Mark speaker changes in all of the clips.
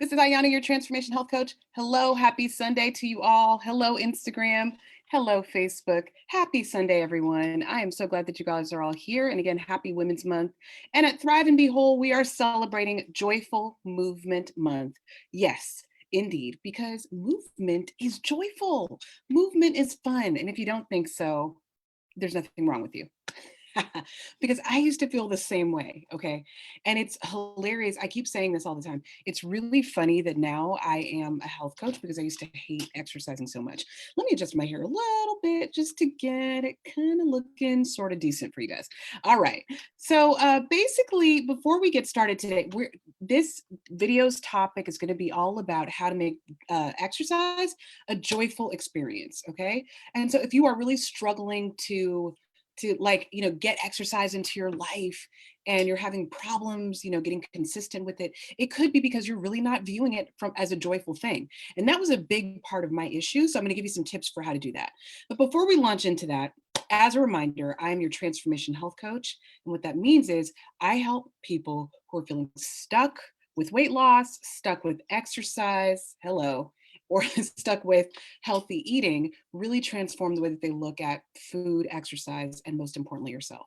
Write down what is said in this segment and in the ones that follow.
Speaker 1: This is Ayana, your transformation health coach. Hello, happy Sunday to you all. Hello, Instagram. Hello, Facebook. Happy Sunday, everyone. I am so glad that you guys are all here. And again, happy Women's Month. And at Thrive and Be Whole, we are celebrating Joyful Movement Month. Yes, indeed, because movement is joyful. Movement is fun. And if you don't think so, there's nothing wrong with you. Because I used to feel the same way. Okay. And it's hilarious. I keep saying this all the time. It's really funny that now I am a health coach because I used to hate exercising so much. Let me adjust my hair a little bit just to get it kind of looking sort of decent for you guys. All right. So basically, before we get started today, this video's topic is going to be all about how to make exercise a joyful experience. Okay. And so if you are really struggling to like get exercise into your life and you're having problems getting consistent with it, it could be because you're really not viewing it from as a joyful thing. And that was a big part of my issue, so I'm going to give you some tips for how to do that. But before we launch into that, as a reminder, I am your transformation health coach, and what that means is I help people who are feeling stuck with weight loss, stuck with exercise, hello, or stuck with healthy eating, really transform the way that they look at food, exercise, and most importantly, yourself.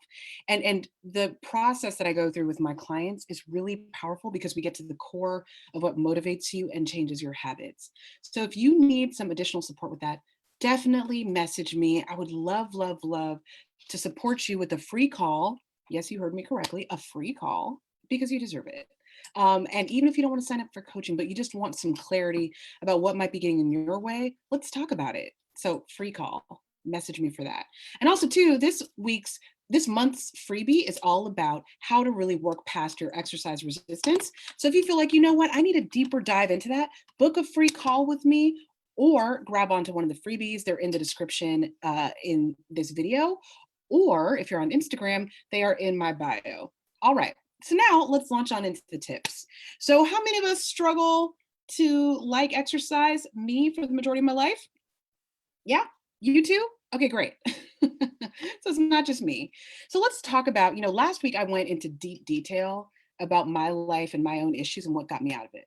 Speaker 1: And the process that I go through with my clients is really powerful because we get to the core of what motivates you and changes your habits. So if you need some additional support with that, definitely message me. I would love, love, love to support you with a free call. Yes, you heard me correctly, a free call, because you deserve it. And even if you don't want to sign up for coaching, but you just want some clarity about what might be getting in your way, let's talk about it. So free call, message me for that. And also too, this month's freebie is all about how to really work past your exercise resistance. So if you feel like, you know what, I need a deeper dive into that, book a free call with me or grab onto one of the freebies. They're in the description in this video. Or if you're on Instagram, they are in my bio. All right. So now let's launch on into the tips. So how many of us struggle to like exercise? Me for the majority of my life? Yeah, you too? Okay, great. So it's not just me. So let's talk about, last week I went into deep detail about my life and my own issues and what got me out of it.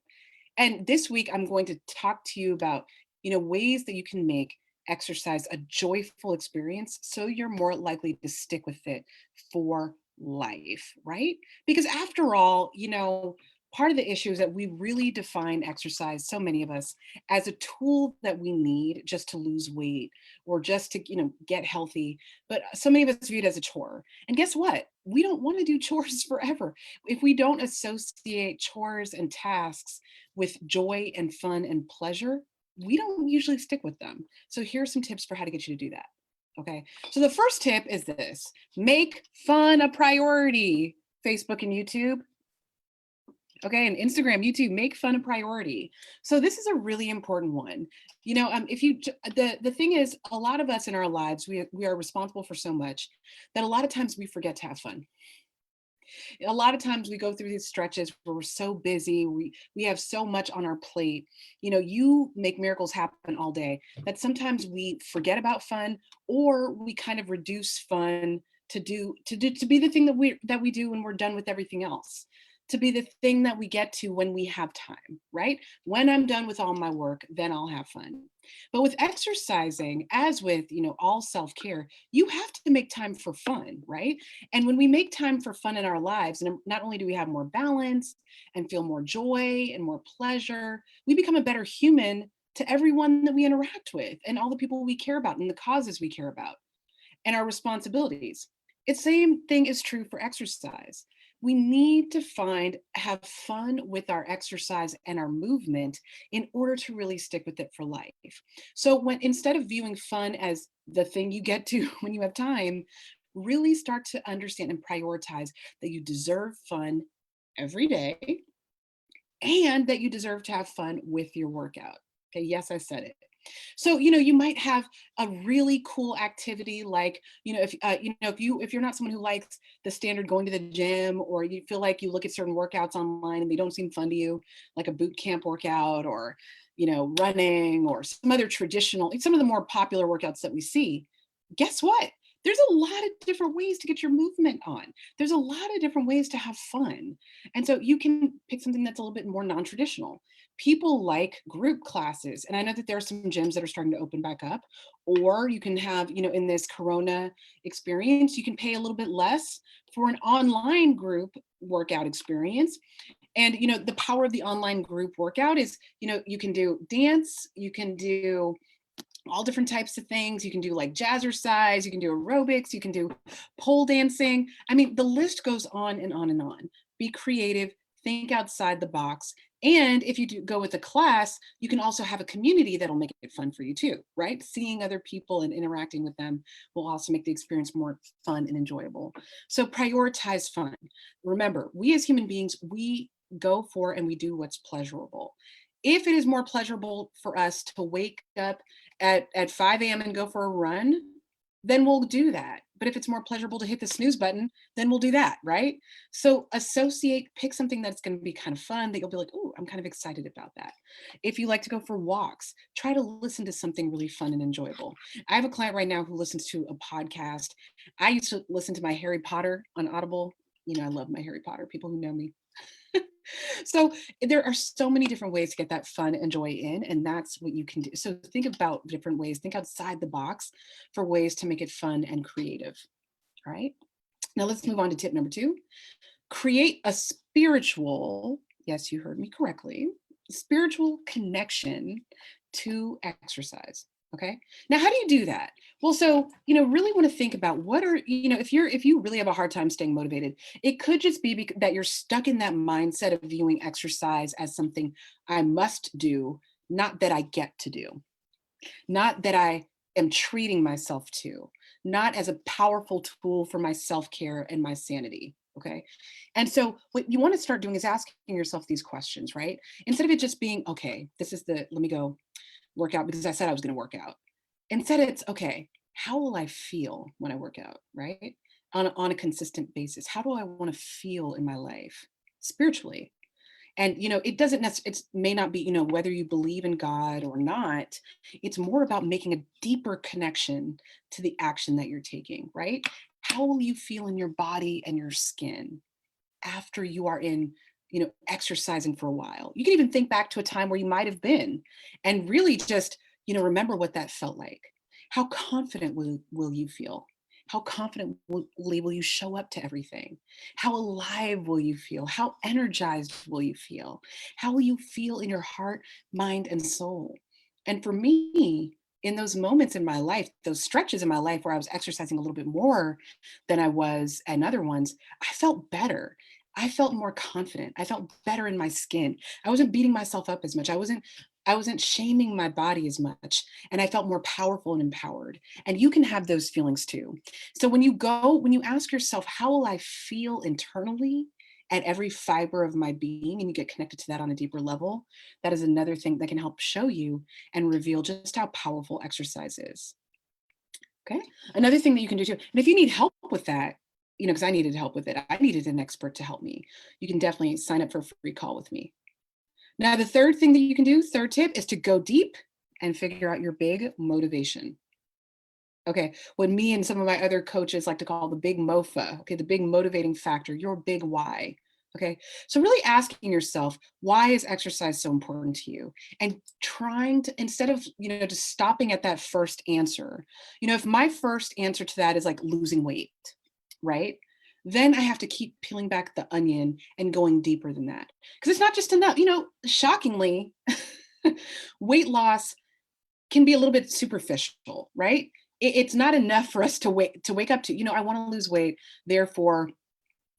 Speaker 1: And this week I'm going to talk to you about, ways that you can make exercise a joyful experience so you're more likely to stick with it for life, right? Because after all, part of the issue is that we really define exercise, so many of us, as a tool that we need just to lose weight or just to, get healthy. But so many of us view it as a chore. And guess what? We don't want to do chores forever. If we don't associate chores and tasks with joy and fun and pleasure, we don't usually stick with them. So here's some tips for how to get you to do that. Okay. So the first tip is this: make fun a priority. Facebook and YouTube. Okay. And Instagram, YouTube, make fun a priority. So this is a really important one. If you, the thing is, a lot of us in our lives, we are responsible for so much that a lot of times we forget to have fun. A lot of times we go through these stretches where we're so busy, we have so much on our plate. You make miracles happen all day that sometimes we forget about fun, or we kind of reduce fun to be the thing that we do when we're done with everything else, to be the thing that we get to when we have time, right? When I'm done with all my work, then I'll have fun. But with exercising, as with, all self-care, you have to make time for fun, right? And when we make time for fun in our lives, and not only do we have more balance and feel more joy and more pleasure, we become a better human to everyone that we interact with and all the people we care about and the causes we care about and our responsibilities. It's same thing is true for exercise. We need to have fun with our exercise and our movement in order to really stick with it for life. So instead of viewing fun as the thing you get to when you have time, really start to understand and prioritize that you deserve fun every day and that you deserve to have fun with your workout. Okay, yes, I said it. So, you might have a really cool activity like, if you're not someone who likes the standard going to the gym, or you feel like you look at certain workouts online and they don't seem fun to you, like a boot camp workout or, running or some of the more popular workouts that we see, guess what? There's a lot of different ways to get your movement on. There's a lot of different ways to have fun. And so you can pick something that's a little bit more non-traditional. People like group classes. And I know that there are some gyms that are starting to open back up, or you can have, in this Corona experience, you can pay a little bit less for an online group workout experience. And, the power of the online group workout is, you can do dance, you can do all different types of things. You can do like jazzercise, you can do aerobics, you can do pole dancing. I mean, the list goes on and on and on. Be creative, think outside the box. And if you do go with a class, you can also have a community that'll make it fun for you too, right? Seeing other people and interacting with them will also make the experience more fun and enjoyable. So prioritize fun. Remember, we as human beings, we go for and we do what's pleasurable. If it is more pleasurable for us to wake up at 5 a.m. and go for a run, then we'll do that. But if it's more pleasurable to hit the snooze button, then we'll do that, right? So pick something that's going to be kind of fun that you'll be like, oh, I'm kind of excited about that. If you like to go for walks, try to listen to something really fun and enjoyable. I have a client right now who listens to a podcast. I used to listen to my Harry Potter on Audible. I love my Harry Potter, people who know me. So there are so many different ways to get that fun and joy in, and that's what you can do. So think about different ways, think outside the box for ways to make it fun and creative. All right. Now let's move on to tip number 2. Create a spiritual, yes, you heard me correctly, spiritual connection to exercise. Okay. Now, how do you do that? Well, so, really want to think about what are, if you really have a hard time staying motivated, it could just be that you're stuck in that mindset of viewing exercise as something I must do, not that I get to do, not that I am treating myself to, not as a powerful tool for my self-care and my sanity. Okay. And so what you want to start doing is asking yourself these questions, right? Instead of it just being, okay, let me go work out because I said I was going to work out. Instead, it's okay, how will I feel when I work out, right? On a consistent basis. How do I want to feel in my life spiritually? And it doesn't necessarily, it may not be, whether you believe in God or not, it's more about making a deeper connection to the action that you're taking, right? How will you feel in your body and your skin after you are in exercising for a while? You can even think back to a time where you might have been and really just, remember what that felt like. How confident will you feel? How confidently will you show up to everything? How alive will you feel? How energized will you feel? How will you feel in your heart, mind, and soul? And for me, in those moments in my life, those stretches in my life where I was exercising a little bit more than I was in other ones, I felt better. I felt more confident. I felt better in my skin. I wasn't beating myself up as much. I wasn't shaming my body as much. And I felt more powerful and empowered. And you can have those feelings too. So when you ask yourself, how will I feel internally at every fiber of my being, and you get connected to that on a deeper level, that is another thing that can help show you and reveal just how powerful exercise is. Okay. Another thing that you can do too, and if you need help with that, because I needed help with it, I needed an expert to help me. You can definitely sign up for a free call with me. Now, the third thing that you can do, third tip, is to go deep and figure out your big motivation. Okay, what me and some of my other coaches like to call the big MOFA, okay, the big motivating factor, your big why. Okay, so really asking yourself, why is exercise so important to you? And trying to, instead of, just stopping at that first answer, if my first answer to that is like losing weight, right? Then I have to keep peeling back the onion and going deeper than that. Because it's not just enough, shockingly, weight loss can be a little bit superficial, right? It's not enough for us to wake up to, I want to lose weight, therefore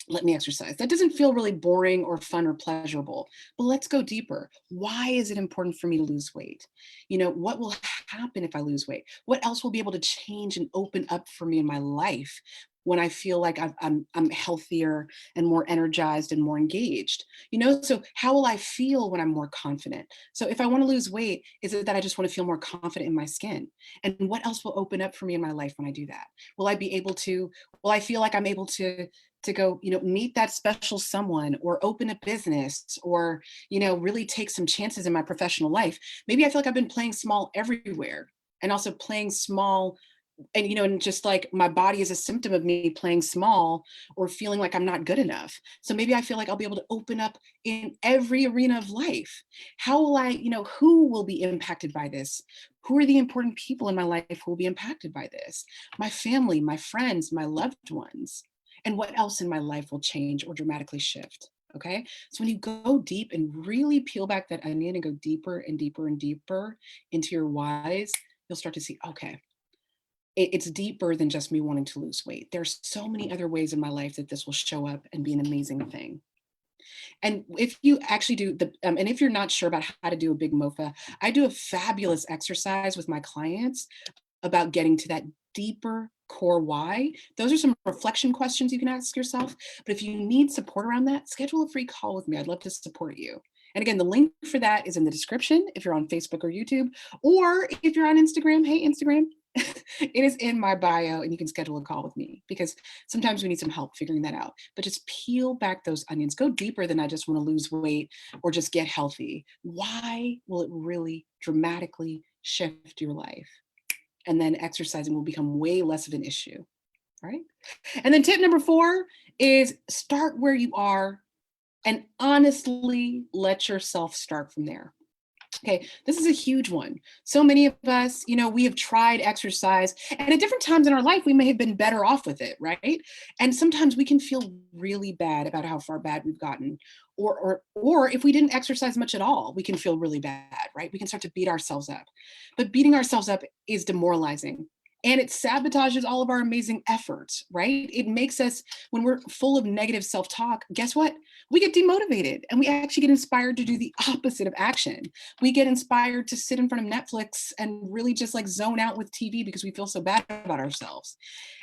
Speaker 1: let me exercise. That doesn't feel really boring or fun or pleasurable, but let's go deeper. Why is it important for me to lose weight? What will happen if I lose weight? What else will be able to change and open up for me in my life when I feel like I'm healthier and more energized and more engaged? So how will I feel when I'm more confident? So if I want to lose weight, is it that I just want to feel more confident in my skin? And what else will open up for me in my life when I do that? Will I feel like I'm able to go, meet that special someone or open a business or, really take some chances in my professional life? Maybe I feel like I've been playing small everywhere and also playing small and and just like my body is a symptom of me playing small or feeling like I'm not good enough. So maybe I feel like I'll be able to open up in every arena of life. How will I, who will be impacted by this? Who are the important people in my life who will be impacted by this? My family, my friends, my loved ones. And what else in my life will change or dramatically shift? Okay. So when you go deep and really peel back that onion and go deeper and deeper and deeper into your whys, you'll start to see, okay, it's deeper than just me wanting to lose weight. There's so many other ways in my life that this will show up and be an amazing thing. And if you actually do and if you're not sure about how to do a big MOFA, I do a fabulous exercise with my clients about getting to that deeper core why. Those are some reflection questions you can ask yourself. But if you need support around that, schedule a free call with me. I'd love to support you. And again, the link for that is in the description if you're on Facebook or YouTube, or if you're on Instagram, hey, Instagram, it is in my bio and you can schedule a call with me because sometimes we need some help figuring that out. But just peel back those onions, go deeper than I just want to lose weight or just get healthy. Why will it really dramatically shift your life? And then exercising will become way less of an issue, right? And then tip number 4 is start where you are and honestly let yourself start from there. Okay, this is a huge one. So many of us, we have tried exercise, and at different times in our life, we may have been better off with it, right? And sometimes we can feel really bad about how far bad we've gotten, or if we didn't exercise much at all, we can feel really bad, right? We can start to beat ourselves up, but beating ourselves up is demoralizing. And it sabotages all of our amazing efforts, right? It makes us, when we're full of negative self talk, guess what? We get demotivated and we actually get inspired to do the opposite of action. We get inspired to sit in front of Netflix and really just like zone out with TV because we feel so bad about ourselves.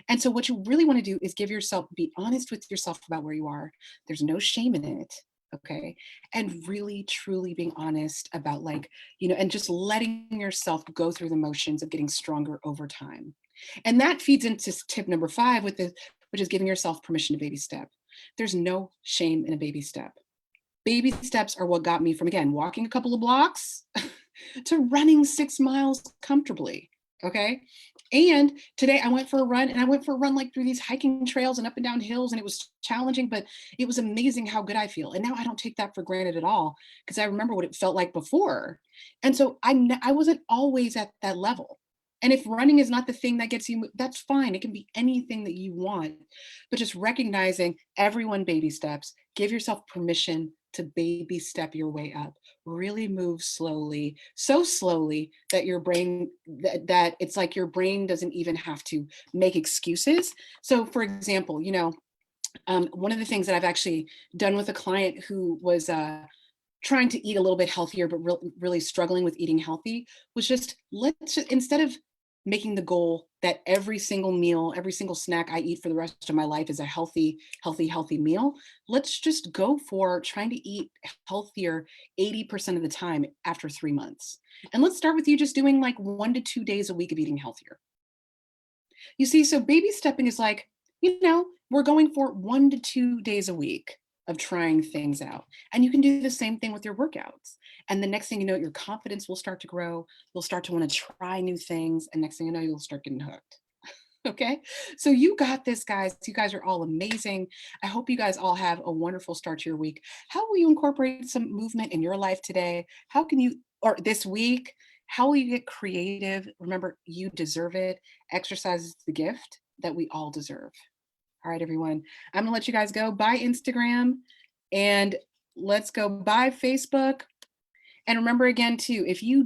Speaker 1: And so, what you really want to do is be honest with yourself about where you are. There's no shame in it. Okay. And really, truly being honest about and just letting yourself go through the motions of getting stronger over time. And that feeds into tip number 5 which is giving yourself permission to baby step. There's no shame in a baby step. Baby steps are what got me from, again, walking a couple of blocks to running 6 miles comfortably. Okay. And today I went for a run and I went for a run like through these hiking trails and up and down hills. And it was challenging, but it was amazing how good I feel. And now I don't take that for granted at all because I remember what it felt like before. And so I wasn't always at that level. And if running is not the thing that gets you, that's fine. It can be anything that you want, but just recognizing everyone baby steps, give yourself permission to baby step your way up. Really move slowly, so slowly that that it's like your brain doesn't even have to make excuses. So, for example, one of the things that I've actually done with a client who was trying to eat a little bit healthier, but really struggling with eating healthy, was just instead of making the goal that every single meal, every single snack I eat for the rest of my life is a healthy, healthy meal. Let's just go for trying to eat healthier 80% of the time after 3 months. And let's start with you just doing like 1 to 2 days a week of eating healthier. You see, so baby stepping is like, we're going for 1 to 2 days a week of trying things out. And you can do the same thing with your workouts. And the next thing you know, your confidence will start to grow. You'll start to want to try new things. And next thing you know, you'll start getting hooked. Okay. So you got this, guys. You guys are all amazing. I hope you guys all have a wonderful start to your week. How will you incorporate some movement in your life today? How can you, or this week, how will you get creative? Remember, you deserve it. Exercise is the gift that we all deserve. All right, everyone. I'm going to let you guys go. Bye, Instagram. And let's go. Bye, Facebook. And remember again, too, if you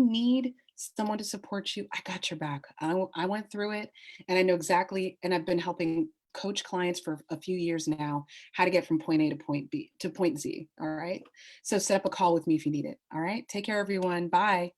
Speaker 1: need someone to support you, I got your back. I went through it and I know exactly, and I've been helping coach clients for a few years now, how to get from point A to point B to point Z. All right. So set up a call with me if you need it. All right. Take care, everyone. Bye.